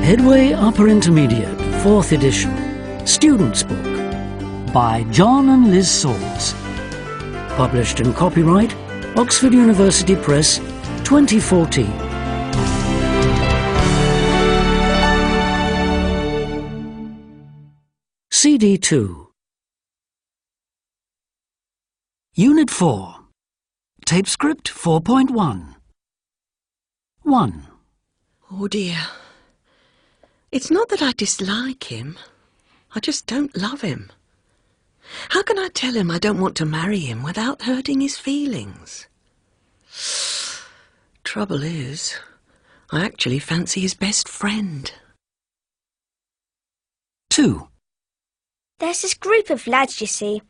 Headway Upper Intermediate, 4th edition, Student's Book, by John and Liz Sauls. Published in copyright, Oxford University Press, 2014. CD 2. Unit 4. Tape script 4.1. 1. Oh dear. It's not that I dislike him. I just don't love him. How can I tell him I don't want to marry him without hurting his feelings? Trouble is, I actually fancy his best friend. 2. There's this group of lads, you see.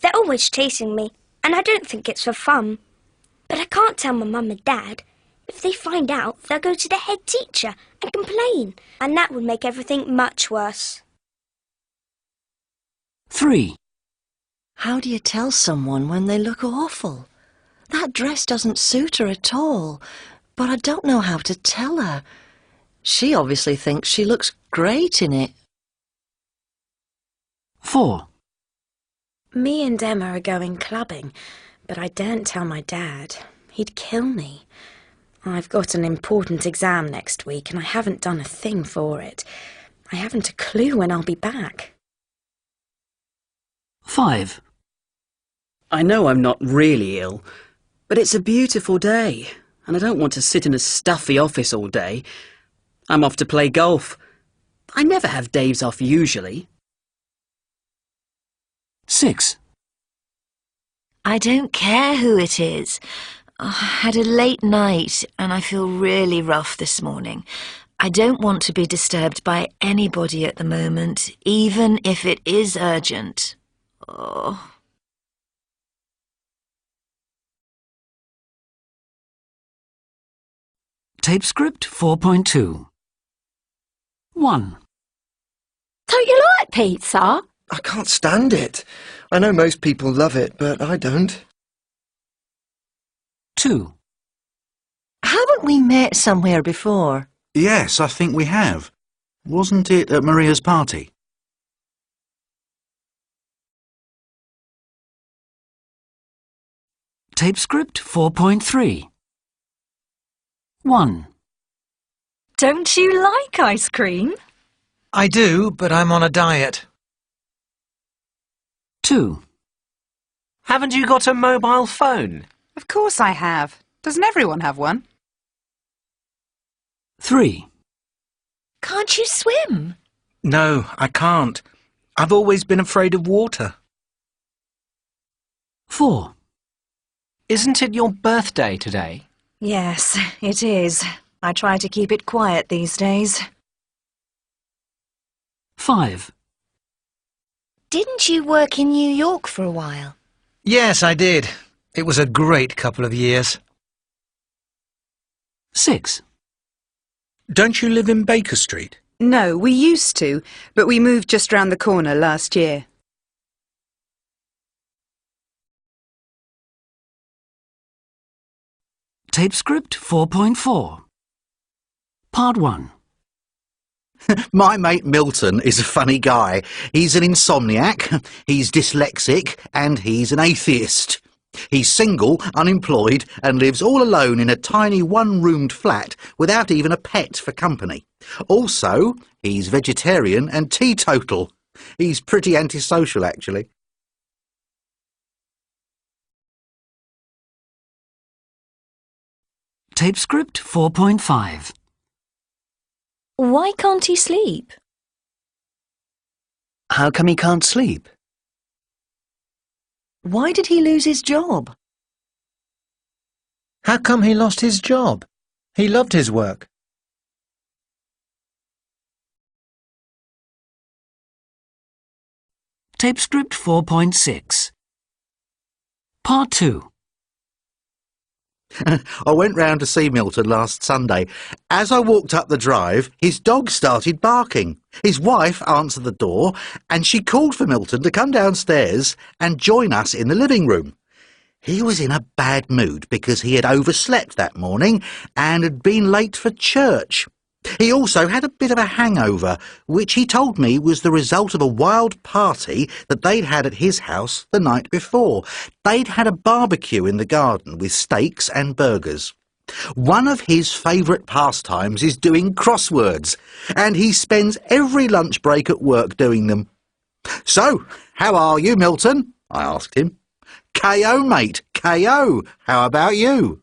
They're always chasing me, and I don't think it's for fun. But I can't tell my mum and dad. If they find out, they'll go to the head teacher and complain, and that would make everything much worse. 3. How do you tell someone when they look awful? That dress doesn't suit her at all, but I don't know how to tell her. She obviously thinks she looks great in it. 4. Me and Emma are going clubbing, but I daren't tell my dad. He'd kill me. I've got an important exam next week and I haven't done a thing for it. I haven't a clue when I'll be back. 5. I know I'm not really ill, but it's a beautiful day, and I don't want to sit in a stuffy office all day. I'm off to play golf. I never have days off usually. 6. I don't care who it is. I had a late night and I feel really rough this morning. I don't want to be disturbed by anybody at the moment, even if it is urgent. Oh. Tape script 4.2. 1. Don't you like pizza? I can't stand it. I know most people love it, but I don't. 2. Haven't we met somewhere before? Yes, I think we have. Wasn't it at Maria's party? Tape script 4.3. 1. Don't you like ice cream? I do, but I'm on a diet. 2. Haven't you got a mobile phone? Of course I have. Doesn't everyone have one? 3. Can't you swim? No, I can't. I've always been afraid of water. 4. Isn't it your birthday today? Yes, it is. I try to keep it quiet these days. 5. Didn't you work in New York for a while? Yes, I did. It was a great couple of years. 6. Don't you live in Baker Street? No, we used to, but we moved just round the corner last year. Tape script 4.4. Part 1. My mate Milton is a funny guy. He's an insomniac, he's dyslexic, and he's an atheist. He's single, unemployed, and lives all alone in a tiny one-roomed flat without even a pet for company. Also, he's vegetarian and teetotal. He's pretty antisocial, actually. Tape script 4.5. Why can't he sleep? How come he can't sleep? Why did he lose his job? How come he lost his job? He loved his work. Tape script 4.6. Part 2. I went round to see Milton last Sunday. As I walked up the drive, his dog started barking. His wife answered the door, and she called for Milton to come downstairs and join us in the living room. He was in a bad mood because he had overslept that morning and had been late for church. He also had a bit of a hangover, which he told me was the result of a wild party that they'd had at his house the night before. They'd had a barbecue in the garden with steaks and burgers. One of his favourite pastimes is doing crosswords, and he spends every lunch break at work doing them. "So, how are you, Milton?" I asked him. "K.O., mate, K.O. How about you?"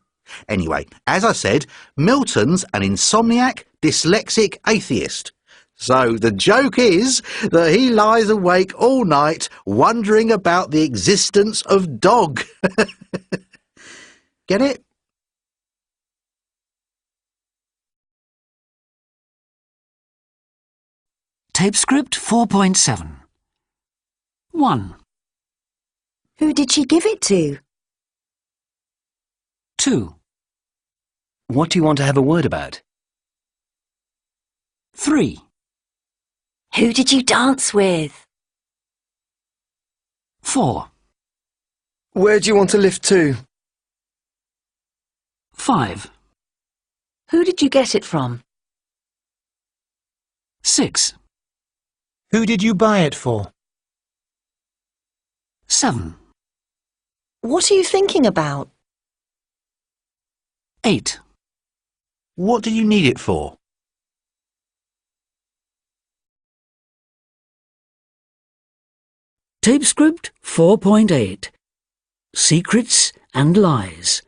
Anyway, as I said, Milton's an insomniac, dyslexic atheist. So the joke is that he lies awake all night wondering about the existence of dog. Get it? Tape script 4.7. 1, Who did she give it to? 2, What do you want to have a word about? 3, Who did you dance with? 4, Where do you want to lift to? 5, Who did you get it from? 6, Who did you buy it for? 7, What are you thinking about? 8, What do you need it for? Tape script 4.8. Secrets and lies.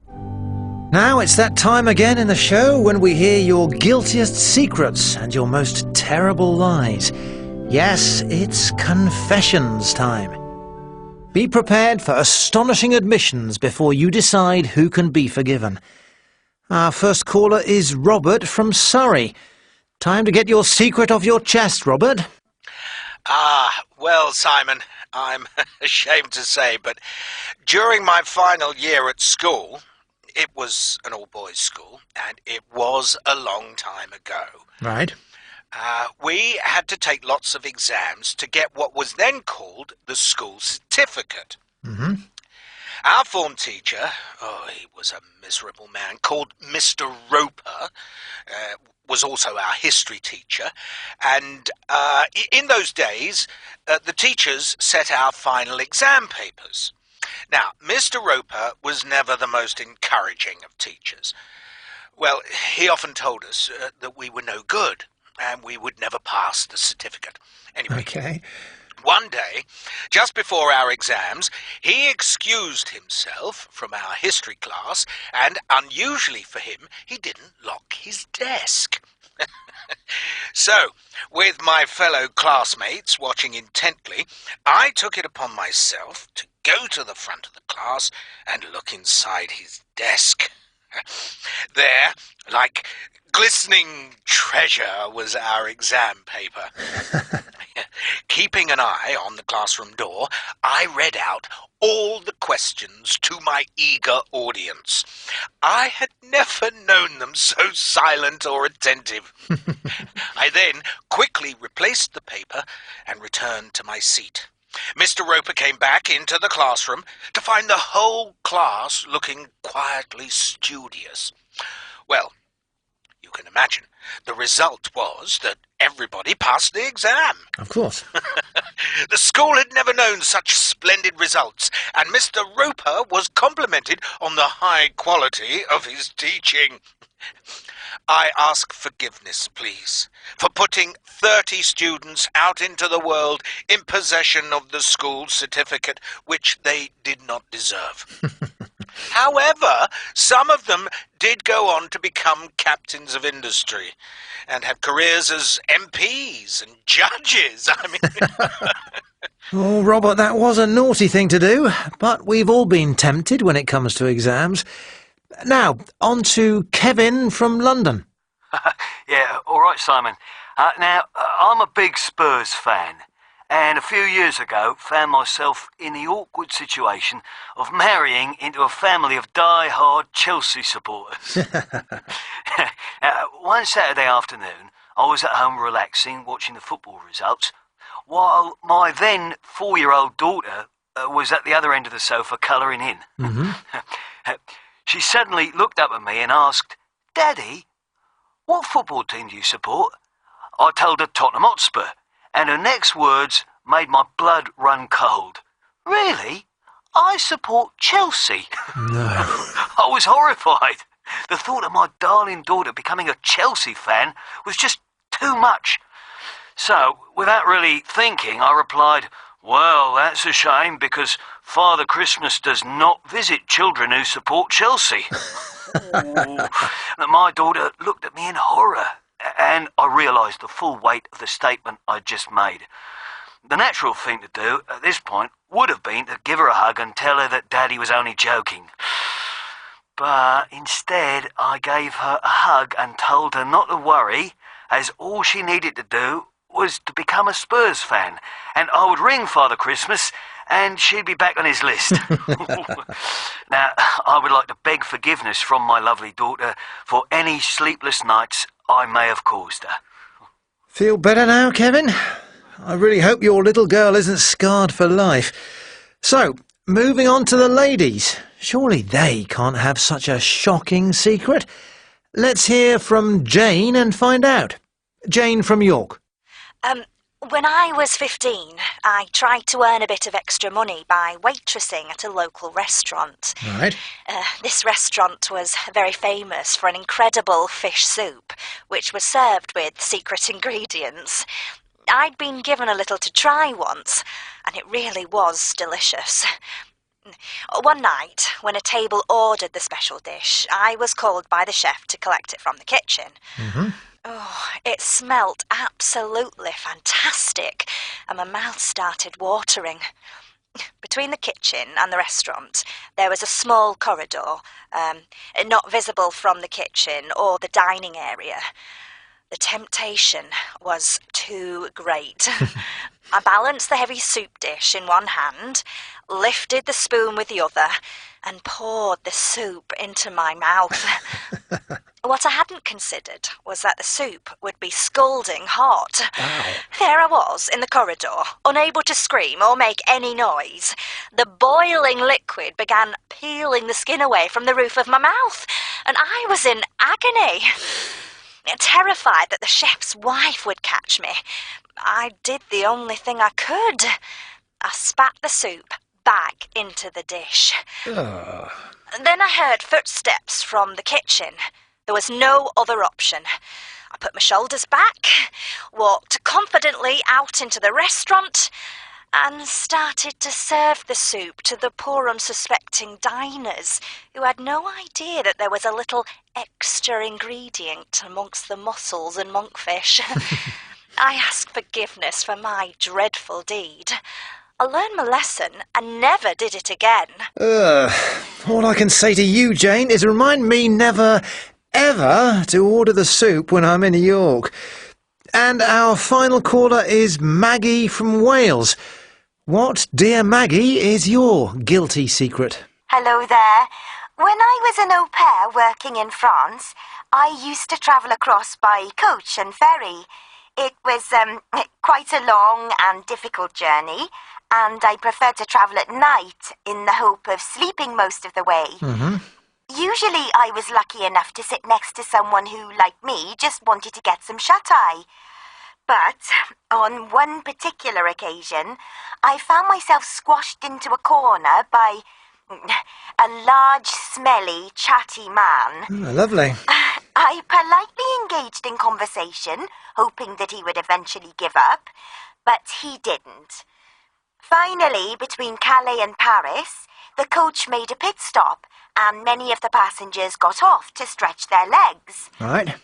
Now it's that time again in the show when we hear your guiltiest secrets and your most terrible lies. Yes, it's confessions time. Be prepared for astonishing admissions before you decide who can be forgiven. Our first caller is Robert from Surrey. Time to get your secret off your chest, Robert. Well, Simon, I'm ashamed to say, but during my final year at school, it was an all-boys school, and it was a long time ago. Right. We had to take lots of exams to get what was then called the school certificate. Mm-hmm. Our form teacher, he was a miserable man, called Mr. Roper, was also our history teacher, and in those days, the teachers set our final exam papers. Now, Mr. Roper was never the most encouraging of teachers. Well, he often told us that we were no good, and we would never pass the certificate. Anyway, Okay. one day, just before our exams, he excused himself from our history class, and unusually for him, he didn't lock his desk. So, with my fellow classmates watching intently, I took it upon myself to go to the front of the class and look inside his desk. There, like glistening treasure, was our exam paper. Keeping an eye on the classroom door, I read out all the questions to my eager audience. I had never known them so silent or attentive. I then quickly replaced the paper and returned to my seat. Mr. Roper came back into the classroom to find the whole class looking quietly studious. Well, you can imagine, the result was that everybody passed the exam. Of course. The school had never known such splendid results, and Mr. Roper was complimented on the high quality of his teaching. I ask forgiveness, please, for putting 30 students out into the world in possession of the school certificate, which they did not deserve. However, some of them did go on to become captains of industry and have careers as MPs and judges. I mean... Oh, Robert, that was a naughty thing to do, but we've all been tempted when it comes to exams. Now, on to Kevin from London. Yeah, all right, Simon. Now, I'm a big Spurs fan, and a few years ago found myself in the awkward situation of marrying into a family of die-hard Chelsea supporters. One Saturday afternoon, I was at home relaxing, watching the football results, while my then 4-year-old daughter was at the other end of the sofa colouring in. Mm-hmm. She suddenly looked up at me and asked, "Daddy, "What football team do you support?" I told her Tottenham Hotspur, and her next words made my blood run cold. "Really? I support Chelsea." No. I was horrified. The thought of my darling daughter becoming a Chelsea fan was just too much. So, without really thinking, I replied, "Well, that's a shame because Father Christmas does not visit children who support Chelsea." My daughter looked at me in horror, and I realised the full weight of the statement I'd just made. The natural thing to do at this point would have been to give her a hug and tell her that Daddy was only joking. But instead, I gave her a hug and told her not to worry, as all she needed to do was to become a Spurs fan, and I would ring Father Christmas and she'd be back on his list. Now, I would like to beg forgiveness from my lovely daughter for any sleepless nights I may have caused her. Feel better now, Kevin? I really hope your little girl isn't scarred for life. So, moving on to the ladies. Surely they can't have such a shocking secret. Let's hear from Jane and find out. Jane from York. When I was 15, I tried to earn a bit of extra money by waitressing at a local restaurant. Right. This restaurant was very famous for an incredible fish soup, which was served with secret ingredients. I'd been given a little to try once, and it really was delicious. One night, when a table ordered the special dish, I was called by the chef to collect it from the kitchen. Mm-hmm. Oh, it smelt absolutely fantastic, and my mouth started watering. Between the kitchen and the restaurant, there was a small corridor, not visible from the kitchen or the dining area. The temptation was too great. I balanced the heavy soup dish in one hand, lifted the spoon with the other, and poured the soup into my mouth. What I hadn't considered was that the soup would be scalding hot. Wow. There I was in the corridor, unable to scream or make any noise. The boiling liquid began peeling the skin away from the roof of my mouth, and I was in agony. Terrified that the chef's wife would catch me, I did the only thing I could. I spat the soup back into the dish. Oh. Then I heard footsteps from the kitchen. There was no other option. I put my shoulders back, walked confidently out into the restaurant, and started to serve the soup to the poor unsuspecting diners who had no idea that there was a little extra ingredient amongst the mussels and monkfish. I asked forgiveness for my dreadful deed. I learned my lesson and never did it again. All I can say to you, Jane, is remind me never, ever to order the soup when I'm in York. And our final caller is Maggie from Wales. What, dear Maggie, is your guilty secret? Hello there. When I was an au pair working in France, I used to travel across by coach and ferry. It was quite a long and difficult journey, and I preferred to travel at night in the hope of sleeping most of the way. Mm-hmm. Usually I was lucky enough to sit next to someone who, like me, just wanted to get some shut-eye. But on one particular occasion, I found myself squashed into a corner by a large, smelly, chatty man. Lovely. I politely engaged in conversation, hoping that he would eventually give up, but he didn't. Finally, between Calais and Paris, the coach made a pit stop, and many of the passengers got off to stretch their legs. Right.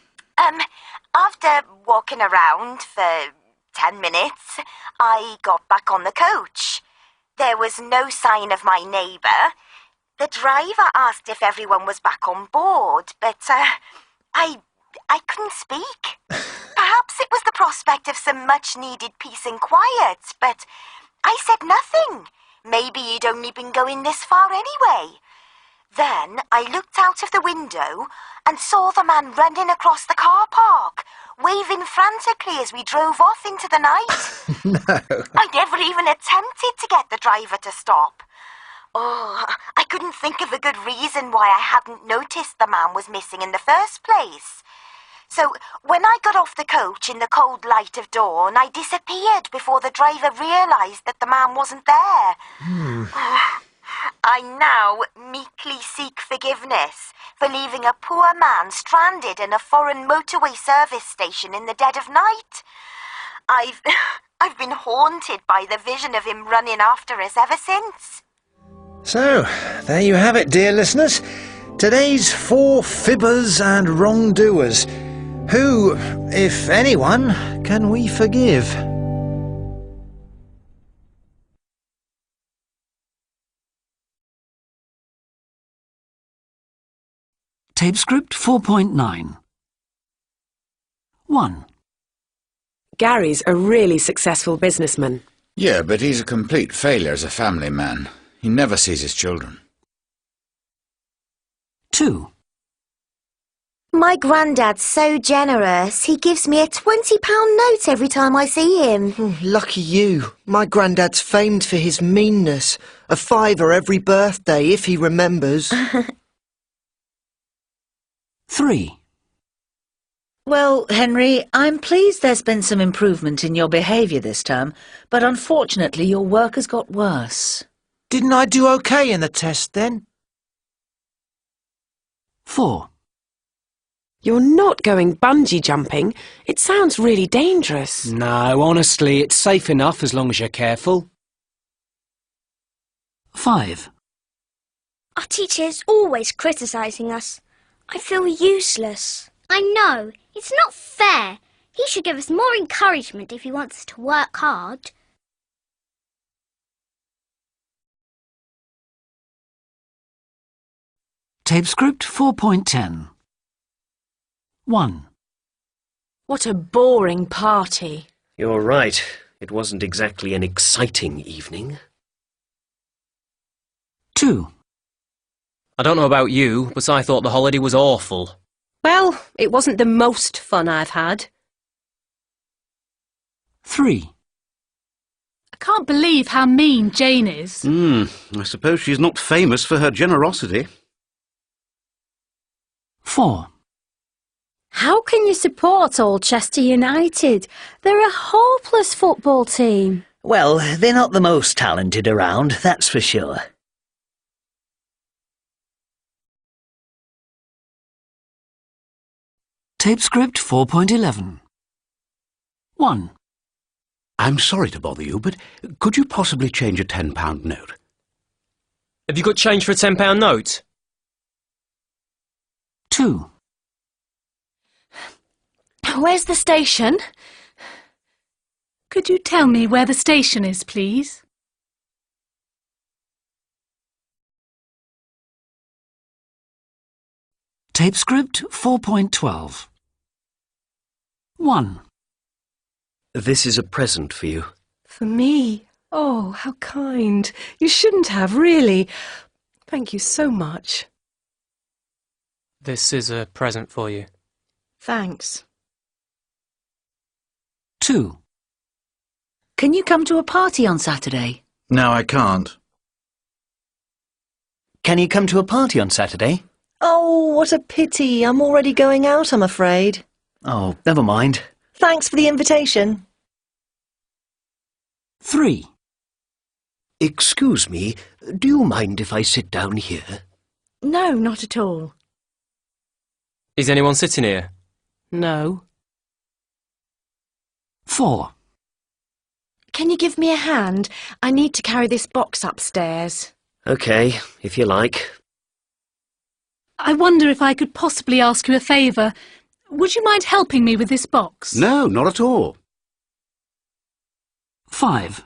After walking around for 10 minutes, I got back on the coach. There was no sign of my neighbour. The driver asked if everyone was back on board, but I couldn't speak. Perhaps it was the prospect of some much-needed peace and quiet, but I said nothing. Maybe he'd only been going this far anyway. Then I looked out of the window and saw the man running across the car park, waving frantically as we drove off into the night. No. I never even attempted to get the driver to stop. Oh, I couldn't think of a good reason why I hadn't noticed the man was missing in the first place. So when I got off the coach in the cold light of dawn, I disappeared before the driver realised that the man wasn't there. I now meekly seek forgiveness for leaving a poor man stranded in a foreign motorway service station in the dead of night. I've been haunted by the vision of him running after us ever since. So, there you have it, dear listeners. Today's 4 fibbers and wrongdoers. Who, if anyone, can we forgive? Tape script 4.9. 1. Gary's a really successful businessman. Yeah, but he's a complete failure as a family man. He never sees his children. 2. My granddad's so generous, he gives me a £20 note every time I see him. Lucky you. My granddad's famed for his meanness. A £5 every birthday, if he remembers. 3. Well, Henry, I'm pleased there's been some improvement in your behaviour this term, but unfortunately your work has got worse. Didn't I do okay in the test then? 4. You're not going bungee jumping. It sounds really dangerous. No, honestly, it's safe enough as long as you're careful. 5. Our teacher is always criticising us. I feel useless. I know. It's not fair. He should give us more encouragement if he wants us to work hard. Tape script 4.10. 1. What a boring party. You're right. It wasn't exactly an exciting evening. 2. I don't know about you, but I thought the holiday was awful. Well, it wasn't the most fun I've had. 3. I can't believe how mean Jane is. I suppose she's not famous for her generosity. 4. How can you support Alchester United? They're a hopeless football team. Well, they're not the most talented around, that's for sure. Tape script 4.11. 1. I'm sorry to bother you, but could you possibly change a £10 note? Have you got change for a £10 note? 2. Where's the station? Could you tell me where the station is, please? Tape script 4.12. 1. This is a present for you. For me? Oh, how kind. You shouldn't have, really. Thank you so much. This is a present for you. Thanks. 2. Can you come to a party on Saturday? No, I can't. Can you come to a party on Saturday? Oh, what a pity. I'm already going out, I'm afraid. Oh, never mind. Thanks for the invitation. 3. Excuse me, do you mind if I sit down here? No, not at all. Is anyone sitting here? No. 4. Can you give me a hand? I need to carry this box upstairs. OK, if you like. I wonder if I could possibly ask you a favour. Would you mind helping me with this box? No, not at all. 5.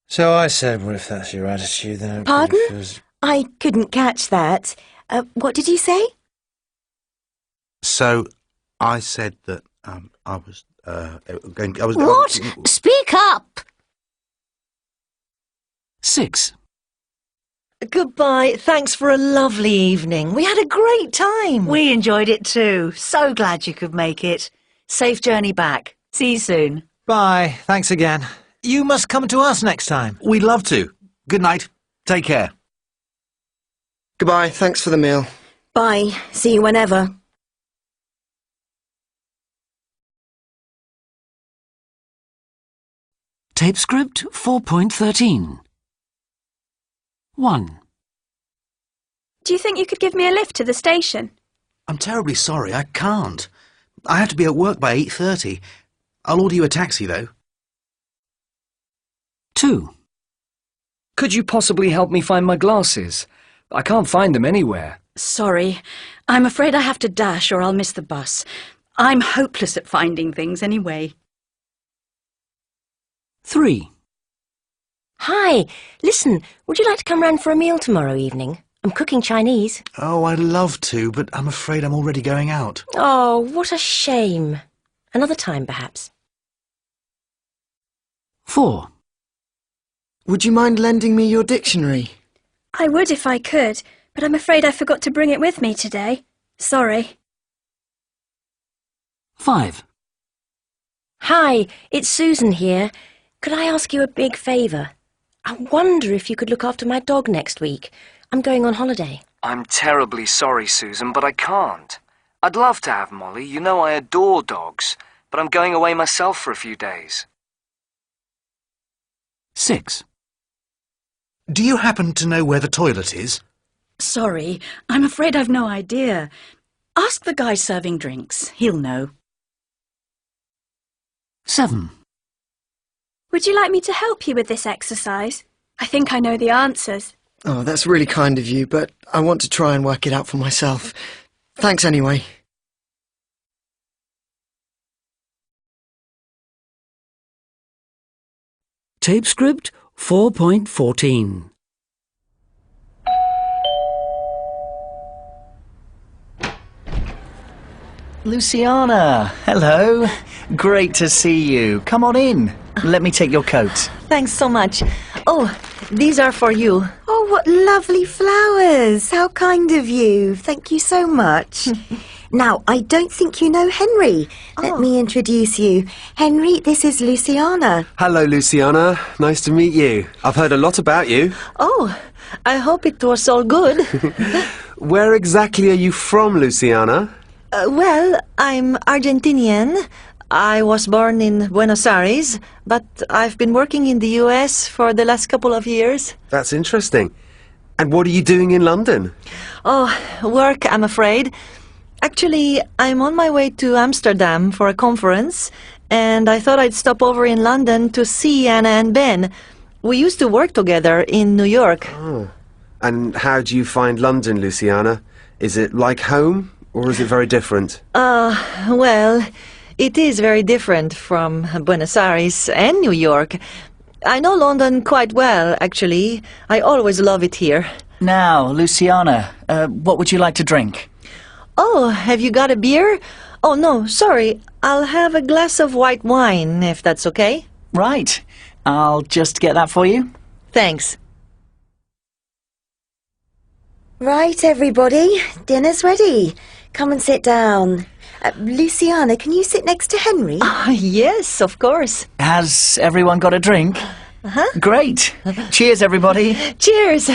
So I said, well, if that's your attitude, then... Pardon? I couldn't catch that. What did you say? So, I said that, I was What? Speak up! 6. Goodbye. Thanks for a lovely evening. We had a great time. We enjoyed it too. So glad you could make it. Safe journey back. See you soon. Bye. Thanks again. You must come to us next time. We'd love to. Good night. Take care. Goodbye. Thanks for the meal. Bye. See you whenever. Tape script 4.13. 1. Do you think you could give me a lift to the station? I'm terribly sorry, I can't. I have to be at work by 8:30. I'll order you a taxi, though. 2. Could you possibly help me find my glasses? I can't find them anywhere. Sorry. I'm afraid I have to dash or I'll miss the bus. I'm hopeless at finding things anyway. 3. Hi. Listen, would you like to come round for a meal tomorrow evening? I'm cooking Chinese. Oh, I'd love to, but I'm afraid I'm already going out. Oh, what a shame. Another time, perhaps. 4. Would you mind lending me your dictionary? I would if I could, but I'm afraid I forgot to bring it with me today. Sorry. 5. Hi, it's Susan here. Could I ask you a big favour? I wonder if you could look after my dog next week. I'm going on holiday. I'm terribly sorry, Susan, but I can't. I'd love to have Molly. You know I adore dogs, but I'm going away myself for a few days. 6. Do you happen to know where the toilet is? Sorry, I'm afraid I've no idea. Ask the guy serving drinks. He'll know. 7. Would you like me to help you with this exercise? I think I know the answers. Oh, that's really kind of you, but I want to try and work it out for myself. Thanks anyway. Tape script 4.14. Luciana, hello. Great to see you. Come on in. Let me take your coat. Thanks so much. Oh, these are for you. Oh, what lovely flowers. How kind of you. Thank you so much. Now, I don't think you know Henry. Let me introduce you. Henry, this is Luciana. Hello, Luciana. Nice to meet you. I've heard a lot about you. Oh, I hope it was all good. Where exactly are you from, Luciana? Well, I'm Argentinian. I was born in Buenos Aires, but I've been working in the US for the last couple of years. That's interesting. And what are you doing in London? Oh, work, I'm afraid. Actually, I'm on my way to Amsterdam for a conference, and I thought I'd stop over in London to see Anna and Ben. We used to work together in New York. Oh. And how do you find London, Luciana? Is it like home, or is it very different? Well, it is very different from Buenos Aires and New York. I know London quite well, actually. I always love it here. Now, Luciana, what would you like to drink? Oh, have you got a beer? Oh, no, sorry. I'll have a glass of white wine, if that's okay. Right. I'll just get that for you. Thanks. Right, everybody. Dinner's ready. Come and sit down. Luciana, can you sit next to Henry? Yes, of course. Has everyone got a drink? Great. Cheers, everybody. Cheers.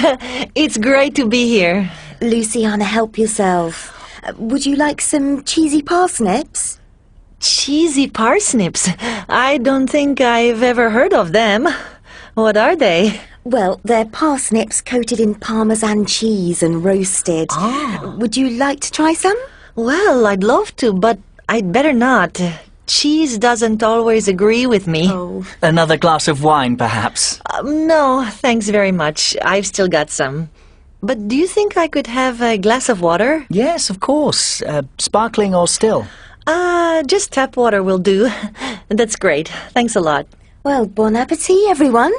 It's great to be here. Luciana, help yourself. Would you like some cheesy parsnips? Cheesy parsnips? I don't think I've ever heard of them. What are they? Well, they're parsnips coated in Parmesan cheese and roasted. Would you like to try some? Well, I'd love to, but I'd better not. Cheese doesn't always agree with me. Another glass of wine, perhaps? No, thanks very much. I've still got some. But do you think I could have a glass of water? Yes, of course. Sparkling or still? Just tap water will do. That's great. Thanks a lot. Well, bon appetit, everyone.